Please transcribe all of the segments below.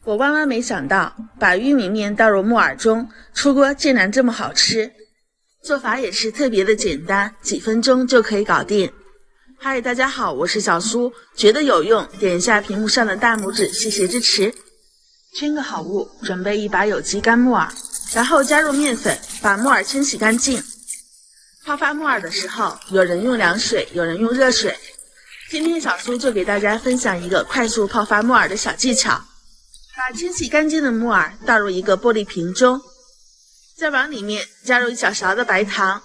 我萬萬沒想到，把玉米面倒入木耳中，出鍋竟然這麼好吃。做法也是特別的簡單，幾分鐘就可以搞定。嗨，大家好，我是小蘇，覺得有用，點一下屏幕上的大拇指，謝謝支持。圈個好物，準備一把有機乾木耳，然後加入麵粉，把木耳清洗乾淨。泡發木耳的時候，有人用涼水，有人用熱水。今天小蘇就給大家分享一個快速泡發木耳的小技巧。把清洗乾淨的木耳倒入一個玻璃瓶中，再往裡面加入1小勺的白糖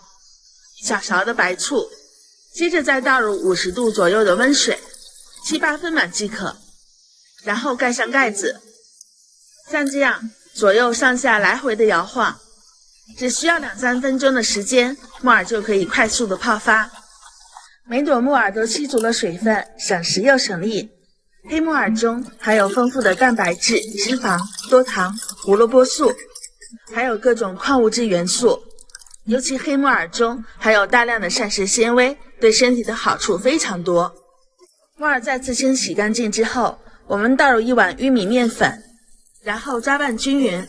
，1小勺的白醋，接着再倒入50度左右的溫水，7、8分滿即可。然後蓋上蓋子，像這樣左右上下來回的搖晃，只需要2、3分鐘的時間，木耳就可以快速的泡發。每朵木耳都吸足了水分，省时又省力。黑木耳中含有豐富的蛋白質、脂肪、多糖、胡蘿蔔素，還有各種礦物質元素。尤其黑木耳中含有大量的膳食纖維，對身體的好處非常多。木耳再次清洗乾淨之後，我們倒入1碗玉米面粉，然後抓拌均勻，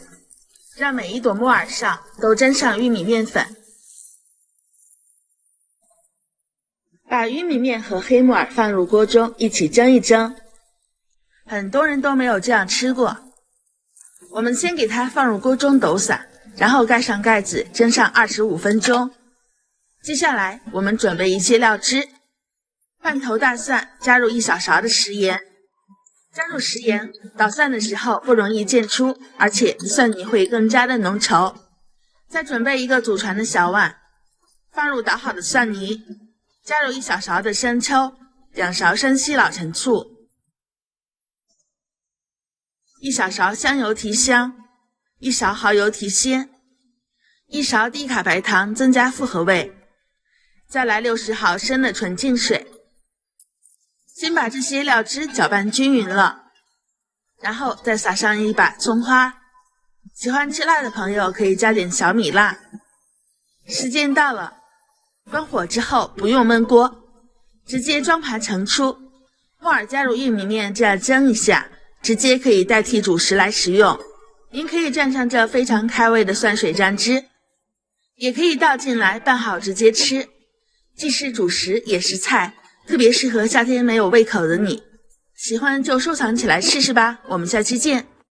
讓每一朵木耳上都沾上玉米面粉。把玉米面和黑木耳放入鍋中一起蒸一蒸。很多人都沒有這樣吃過。我們先給它放入鍋中抖散，然後蓋上蓋子蒸上25分鐘。接下來我們準備一些料汁，半頭大蒜加入1小勺的食鹽，加入食鹽捣蒜的時候不容易濺出，而且蒜泥會更加的濃稠。再準備一個祖傳的小碗，放入搗好的蒜泥，加入1小勺的生抽，2勺生西老陳醋，1小勺香油提香，1勺蚝油提鮮，1勺低卡白糖增加複合味，再來60毫升的純净水。先把這些料汁攪拌均勻了，然後再撒上一把蔥花。喜歡吃辣的朋友可以加點小米辣。時間到了，關火之後不用燜鍋，直接裝盤盛出。木耳加入玉米面，這樣蒸一下，直接可以代替主食來食用。您可以蘸上這非常開胃的蒜水蘸汁，也可以倒進來拌好直接吃，既是主食也是菜，特別適合夏天沒有胃口的你。喜歡就收藏起來試試吧，我們下期見。